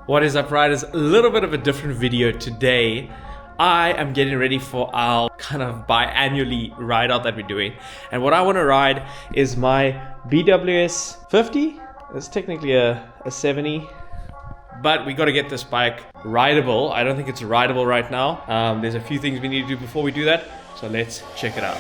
What is up, riders? A little bit of a different video today. I am getting ready for our kind of biannually ride out that we're doing. And what I want to ride is my BWS 50. It's technically a 70. But we got to get this bike rideable. I don't think it's rideable right now. There's a few things we need to do before we do that. So let's check it out.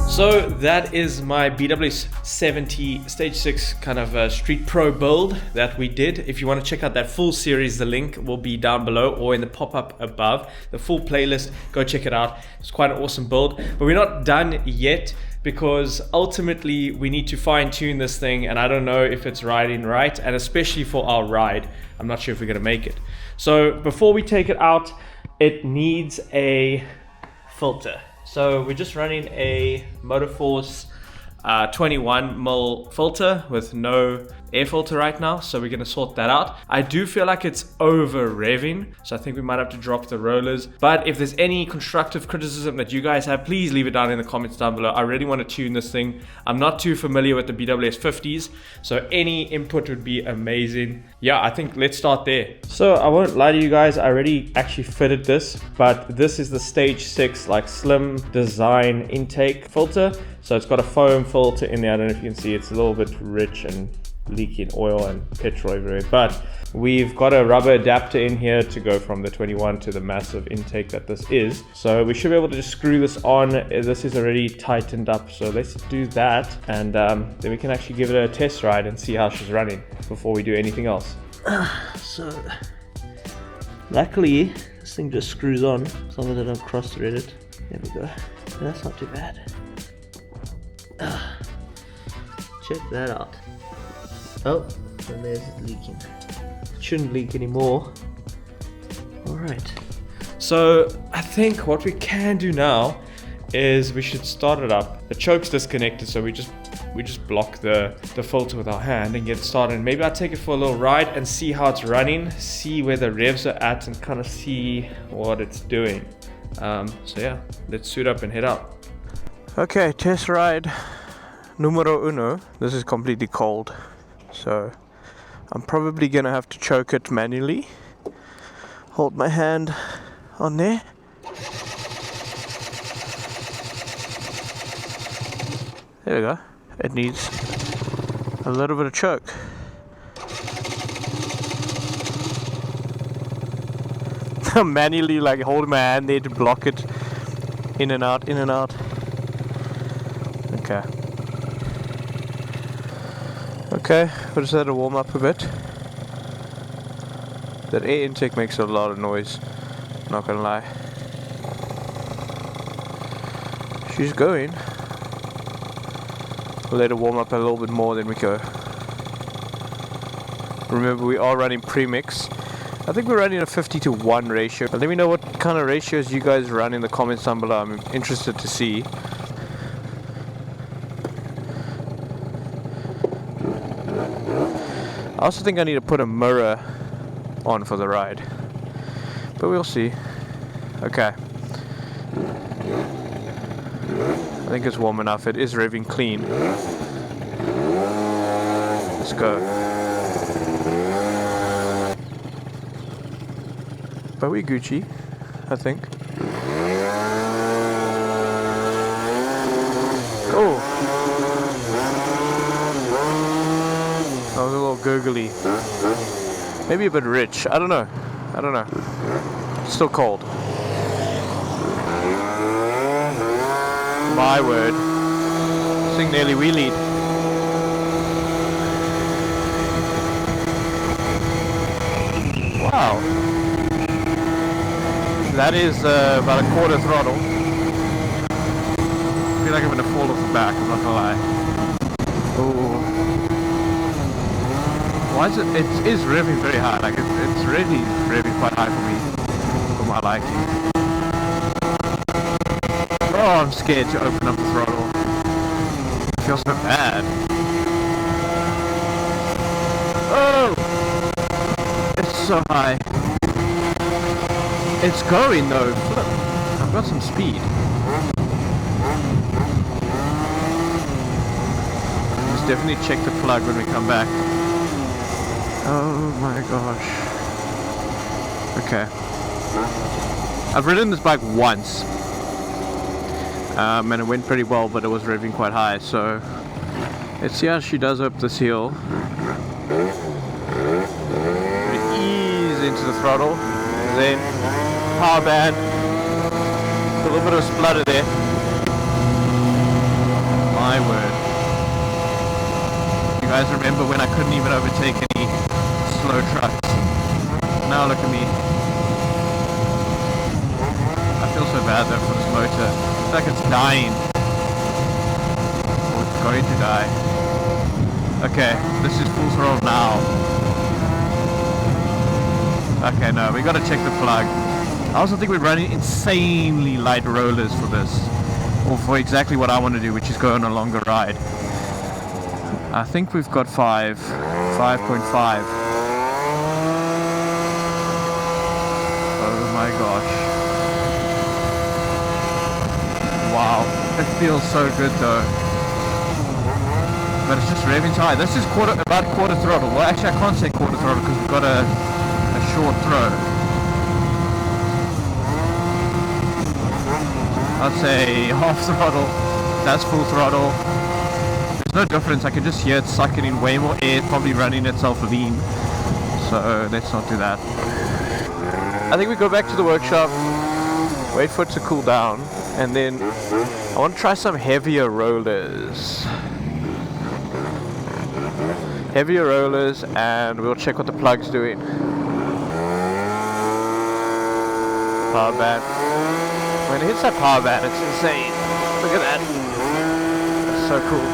So that is my BWS 70 Stage 6 kind of street pro build that we did. If you want to check out that full series, the link will be down below or in the pop-up above. The full playlist, go check it out. It's quite an awesome build, but we're not done yet because ultimately we need to fine tune this thing, and I don't know if it's riding right, and especially for our ride, I'm not sure if we're gonna make it. So before we take it out, it needs a filter. So we're just running a Motorforce 21mm filter with no air filter right now, so we're going to sort that out. I do feel like it's over revving, so I think we might have to drop the rollers. But if there's any constructive criticism that you guys have, please leave it down in the comments down below. I really want to tune this thing. I'm not too familiar with the BWS 50s, so any input would be amazing. Yeah, I think let's start there. So I won't lie to you guys, I already actually fitted this, but this is the Stage 6 like slim design intake filter. So it's got a foam filter in there. I don't know if you can see, it's a little bit rich and leaking oil and petrol everywhere, but we've got a rubber adapter in here to go from the 21 to the massive intake that this is. So we should be able to just screw this on. This is already tightened up, so let's do that, and then we can actually give it a test ride and see how she's running before we do anything else. So luckily this thing just screws on as long as I don't cross thread it. There we go. That's not too bad. Check that out. Oh, and there's it leaking. It shouldn't leak anymore. Alright. So I think what we can do now is we should start it up. The choke's disconnected, so we just block the filter with our hand and get it started. And maybe I'll take it for a little ride and see how it's running, see where the revs are at, and kind of see what it's doing. So yeah, let's suit up and head out. Okay, test ride numero uno. This is completely cold, so I'm probably gonna have to choke it manually. Hold my hand on there. There we go. It needs a little bit of choke. I'm manually like holding my hand there to block it in and out, in and out. Okay, we'll just let it warm up a bit. That air intake makes a lot of noise, not gonna lie. She's going. We'll let it warm up a little bit more, then we go. Remember, we are running premix. I think we're running a 50:1 ratio. Let me know what kind of ratios you guys run in the comments down below. I'm interested to see. I also think I need to put a mirror on for the ride, but we'll see. Okay. I think it's warm enough. It is revving clean. Let's go. But we Gucci, I think. Oh! That was a little gurgly. Maybe a bit rich. I don't know. It's still cold. My word. This thing nearly wheelied. Wow. That is about a quarter throttle. I feel like I'm gonna fall off the back, I'm not gonna lie. Ooh. Why is it? It is revving very high. Like it's really revving quite high for me, for my liking. Oh, I'm scared to open up the throttle. It feels so bad. Oh! so high. It's going though. Flip. I've got some speed. Let's definitely check the plug when we come back. Oh my gosh. Okay. I've ridden this bike once. And it went pretty well, but it was revving quite high, so let's see how she does up this hill. Ease into the throttle, then power band, a little bit of splutter there. My word. You guys remember when I couldn't even overtake any slow trucks? Now look at me. I feel so bad though for this motor. It's like it's dying. Or it's going to die. Okay, this is full throttle now. Okay, no, we gotta check the plug. I also think we're running insanely light rollers for this. Or for exactly what I want to do, which is go on a longer ride. I think we've got 5.5. Oh my gosh. Wow, it feels so good though. But it's just revving high. This is about quarter throttle. Well, actually I can't say quarter throttle because we've got a short throw. I'd say half throttle. That's full throttle. There's no difference. I can just hear it sucking in way more air. It's probably running itself lean. So let's not do that. I think we go back to the workshop, wait for it to cool down, and then I want to try some heavier rollers. Heavier rollers, and we'll check what the plug's doing. Power band. When it hits that power band, it's insane. Look at that. That's so cool.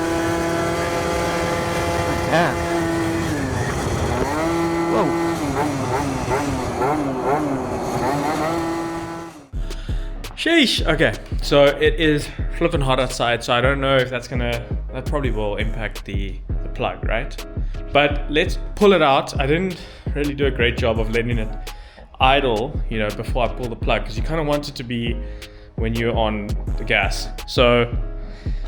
Yeah. Whoa. Sheesh. Okay, so it is flipping hot outside, so I don't know if that probably will impact the plug, right? But let's pull it out. I didn't really do a great job of letting it idle, before I pull the plug, because you kind of want it to be when you're on the gas. So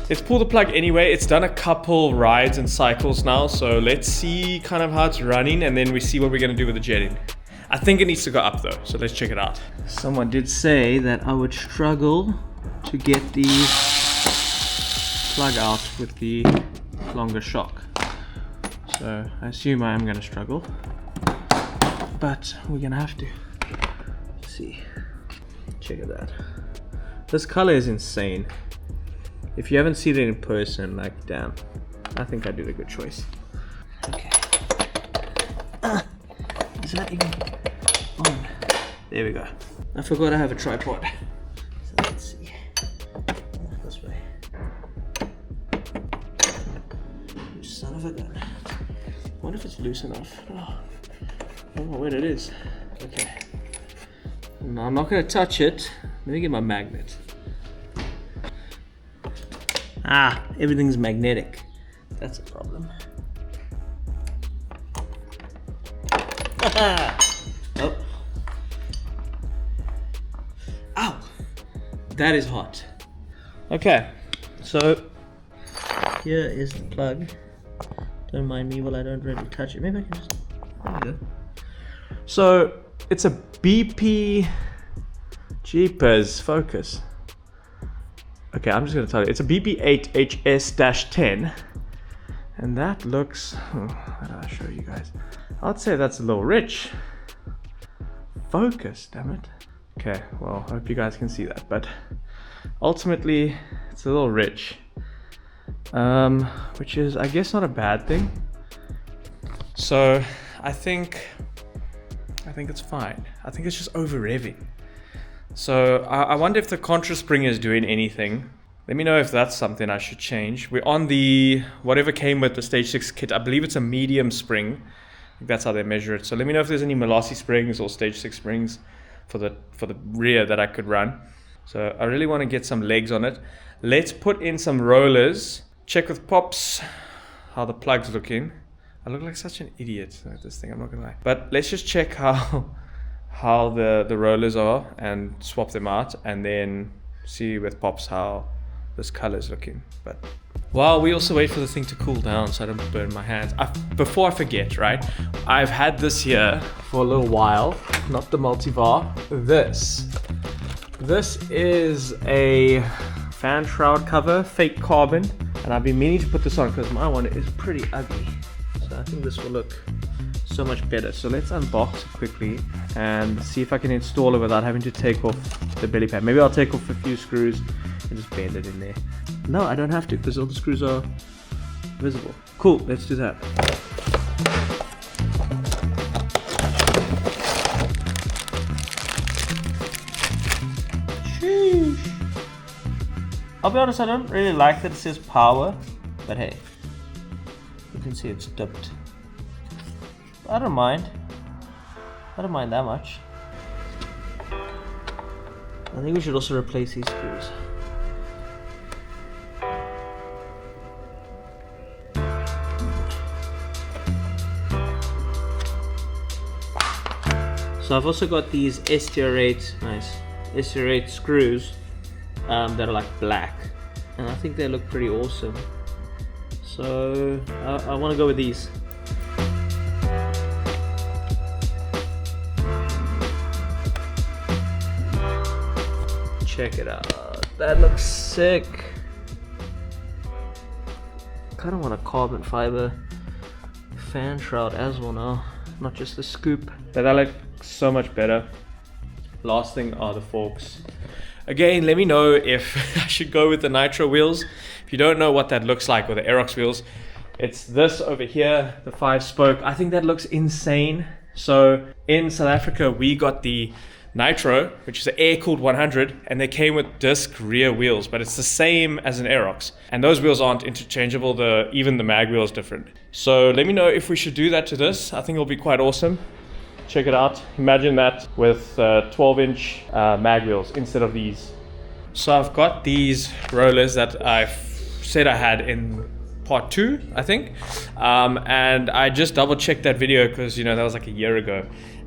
let's pull the plug anyway. It's done a couple rides and cycles now, so let's see kind of how it's running, and then we see what we're going to do with the jetting. I think it needs to go up though, so let's check it out. Someone did say that I would struggle to get the plug out with the longer shock. So I assume I am going to struggle, but we're going to have to. Let's see. Check it out. This color is insane. If you haven't seen it in person, like, damn, I think I did a good choice. Okay. Is that even on? There we go. I forgot I have a tripod. So let's see. This way. You son of a gun. I wonder if it's loose enough. Oh, I don't know where it is. Okay. No, I'm not going to touch it. Let me get my magnet. Ah, everything's magnetic. That's a problem. Oh. Ow! That is hot. Okay, so here is the plug. Don't mind me while I don't really touch it. Maybe I can just... There we go. So it's a BP... Jeepers, focus. Okay, I'm just going to tell you. It's a BP8HS-10. And that looks... Oh, how do I show you guys? I'd say that's a little rich. Focus, damn it. Okay, well, I hope you guys can see that. But ultimately, it's a little rich. Which is, I guess, not a bad thing. So, I think it's fine. I think it's just over-revving. So I wonder if the contra spring is doing anything. Let me know if that's something I should change. We're on the, whatever came with the Stage 6 kit. I believe it's a medium spring. I think that's how they measure it. So let me know if there's any Molossi springs or Stage 6 springs for the rear that I could run. So I really want to get some legs on it. Let's put in some rollers. Check with Pops how the plug's looking. I look like such an idiot at this thing, I'm not gonna lie. But let's just check how the rollers are and swap them out, and then see with Pops how this color is looking. But while we also wait for the thing to cool down so I don't burn my hands, before I forget, right, I've had this here for a little while, not the multivar. This is a fan shroud cover, fake carbon, and I've been meaning to put this on because my one is pretty ugly, so I think this will look so much better. So let's unbox it quickly and see if I can install it without having to take off the belly pad. Maybe I'll take off a few screws and just bend it in there. No, I don't have to because all the screws are visible. Cool, let's do that. Sheesh. I'll be honest, I don't really like that it says power, but hey, you can see it's dipped. I don't mind. I don't mind that much. I think we should also replace these screws. So I've also got these STR8, nice, STR8 screws that are like black, and I think they look pretty awesome. So I want to go with these. Check it out. That looks sick. Kind of want a carbon fiber fan shroud as well now, not just the scoop. But that looks so much better. Last thing are the forks. Again, let me know if I should go with the nitro wheels. If you don't know what that looks like, or the Aerox wheels, it's this over here, the 5-spoke. I think that looks insane. So in South Africa, we got the Nitro, which is an air-cooled 100, and they came with disc rear wheels, but it's the same as an Aerox. And those wheels aren't interchangeable, even the mag wheel is different. So let me know if we should do that to this. I think it'll be quite awesome. Check it out. Imagine that with 12-inch mag wheels instead of these. So I've got these rollers that I said I had in part 2, I think. And I just double-checked that video because, you know, that was like a year ago.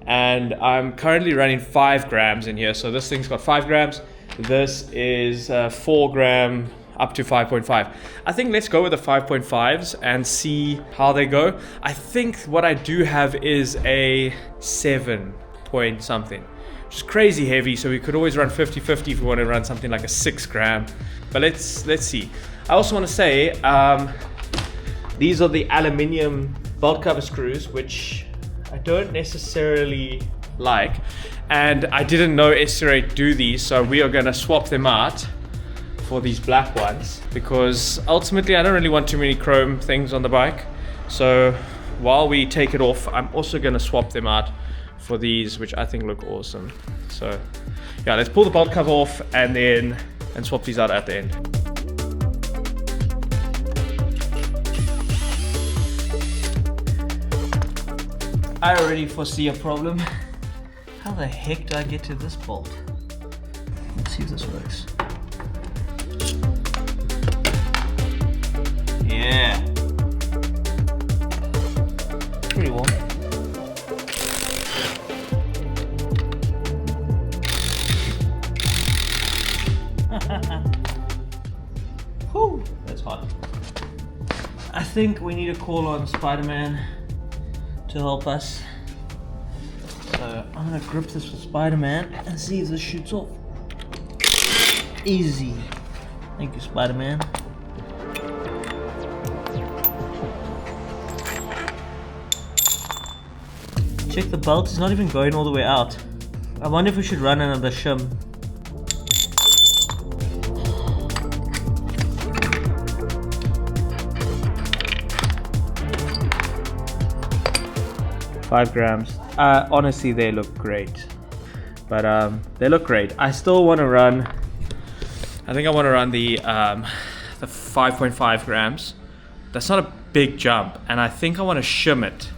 And I'm currently running 5 grams in here. So this thing's got 5 grams. This is 4 gram up to 5.5. I think let's go with the 5.5s and see how they go. I think what I do have is a 7 point something, which is crazy heavy. So we could always run 50-50 if we want to run something like a 6 gram. But let's see. I also want to say these are the aluminium bolt cover screws, which I don't necessarily like, and I didn't know SR8 do these, so we are going to swap them out for these black ones because ultimately I don't really want too many chrome things on the bike. So while we take it off, I'm also going to swap them out for these, which I think look awesome. So yeah, let's pull the bolt cover off and swap these out at the end. I already foresee a problem. How the heck do I get to this bolt? Let's see if this works. Yeah. Pretty warm. Whew, that's hot. I think we need to call on Spider-Man to help us. So I'm gonna grip this with Spider-Man and see if this shoots off. Easy. Thank you, Spider-Man. Check the belt, it's not even going all the way out. I wonder if we should run another shim. Five grams. Honestly, they look great. But they look great. I still want to run. I think I want to run the 5.5 grams. That's not a big jump, and I think I want to shim it.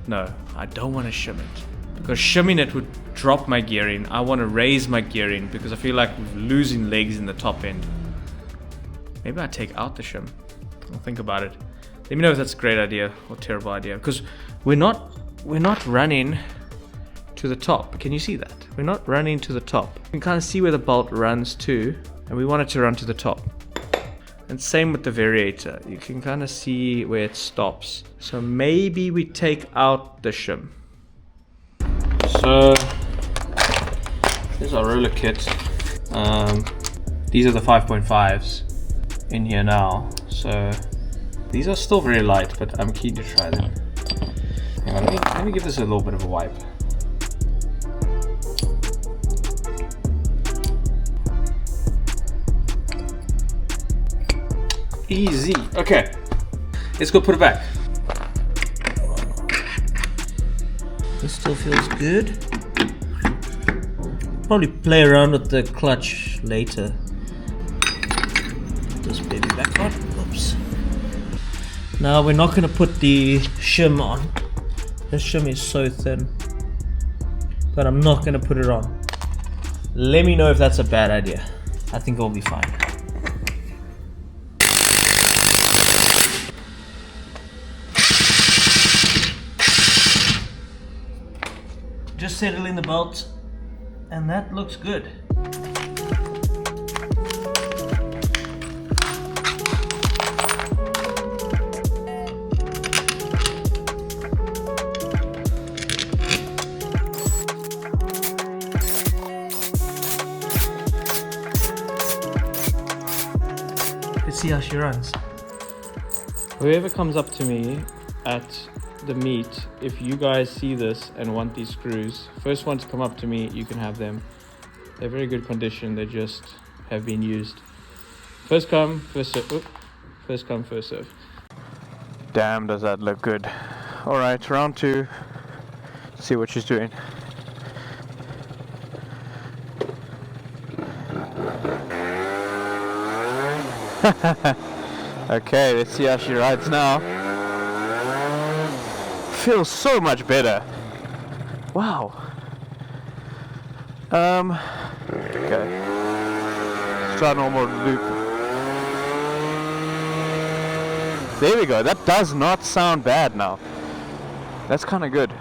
No, I don't want to shim it because shimming it would drop my gearing. I want to raise my gearing because I feel like we're losing legs in the top end. Maybe I take out the shim. I'll think about it. Let me know if that's a great idea or terrible idea, because we're not running to the top. Can you see that? We're not running to the top. You can kind of see where the bolt runs to, and we want it to run to the top. And same with the variator. You can kind of see where it stops. So maybe we take out the shim. So here's our roller kit. These are the 5.5s in here now. So these are still very light, but I'm keen to try them. Hang on, let me give this a little bit of a wipe. Easy. Okay, let's go put it back. This still feels good. Probably play around with the clutch later. Put this baby back on. Oops. Now we're not going to put the shim on. This shim is so thin, but I'm not going to put it on. Let me know if that's a bad idea. I think it'll be fine. Just settling the belt, and that looks good. Let's see how she runs. Whoever comes up to me at the meet, if you guys see this and want these screws, first one to come up to me, you can have them. They're very good condition, they just have been used. First come, first serve. First come, first serve. Damn, does that look good. Alright, round two. See what she's doing. Okay, let's see how she rides now. Feels so much better. Wow. Okay. Let's try normal loop. There we go. That does not sound bad now. That's kind of good.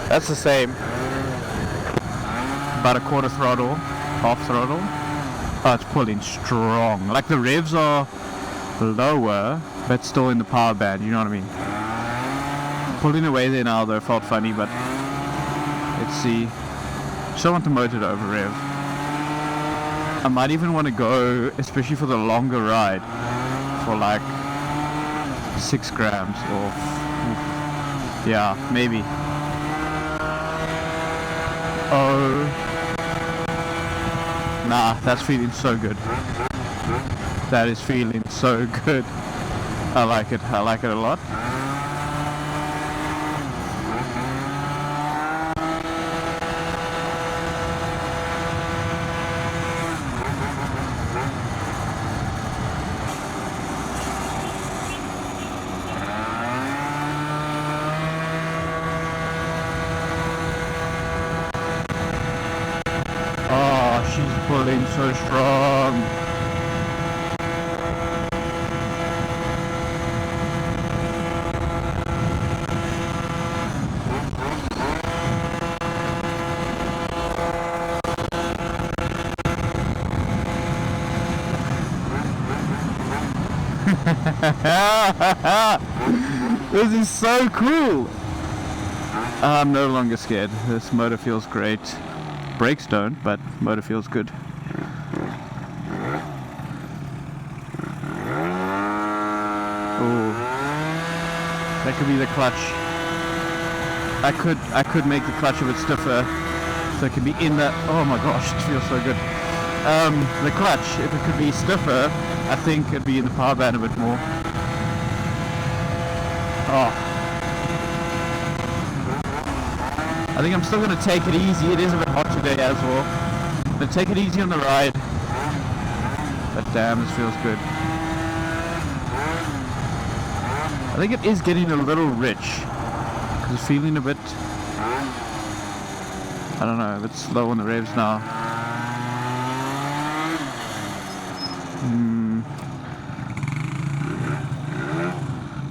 That's the same. About a quarter throttle. Half throttle. Oh, it's pulling strong. Like the revs are lower, but still in the power band, you know what I mean? Pulling away there now though felt funny, but let's see. Still want the motor to over rev. I might even want to go, especially for the longer ride, for like 6 grams or yeah, maybe. Oh. Nah, that's feeling so good. That is feeling so good. I like it a lot. She's pulling so strong. This is so cool. I'm no longer scared. This motor feels great. Brakes don't, but motor feels good. Oh, that could be the clutch. I could make the clutch a bit stiffer, so it could be in the. Oh my gosh, it feels so good. The clutch, if it could be stiffer, I think it'd be in the power band a bit more. Oh. I think I'm still going to take it easy. It is a bit hot today as well. I'm going to take it easy on the ride. But damn, this feels good. I think it is getting a little rich. Because it's feeling a bit... I don't know if it's slow on the revs now.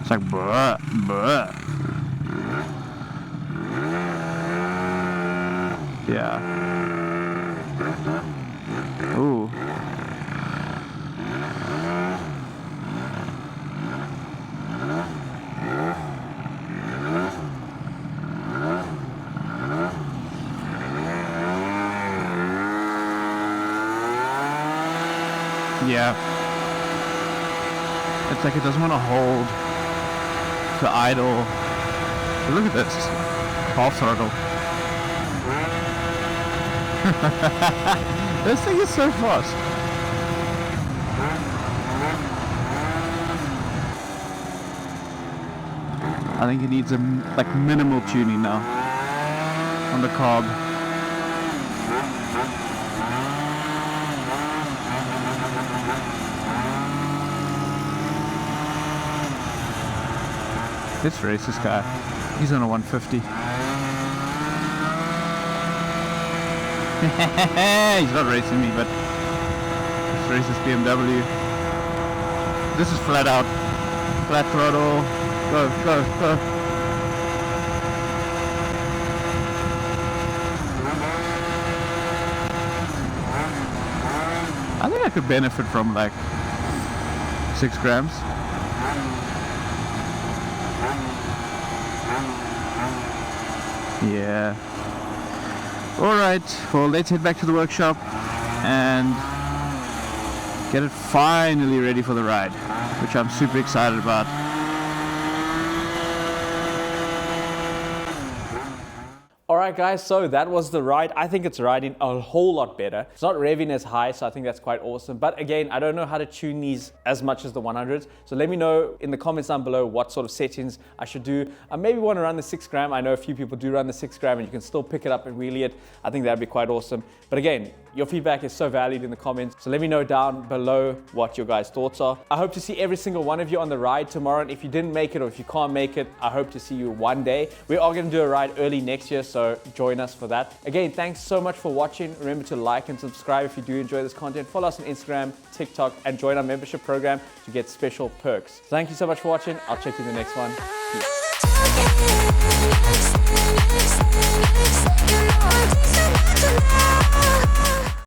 It's like bruh, bruh. Yeah. Ooh. Yeah. It's like it doesn't want to hold to idle. But look at this. Half throttle. This thing is so fast. I think it needs a like minimal tuning now on the carb. Let's race this guy. He's on a 150. He's not racing me, but let's race this BMW. This is flat out. Flat throttle. Go, go, go. I think I could benefit from like 6 grams. Yeah. Alright, well let's head back to the workshop and get it finally ready for the ride, which I'm super excited about. Alright guys, so that was the ride. I think it's riding a whole lot better. It's not revving as high, so I think that's quite awesome. But again, I don't know how to tune these as much as the 100s. So let me know in the comments down below what sort of settings I should do. I maybe want to run the 6 gram. I know a few people do run the 6 gram and you can still pick it up and wheelie it. I think that'd be quite awesome. But again, your feedback is so valued in the comments. So let me know down below what your guys' thoughts are. I hope to see every single one of you on the ride tomorrow. And if you didn't make it or if you can't make it, I hope to see you one day. We are going to do a ride early next year, so join us for that. Again, thanks so much for watching. Remember to like and subscribe if you do enjoy this content. Follow us on Instagram, TikTok, and join our membership program to get special perks. Thank you so much for watching. I'll check you in the next one. Peace.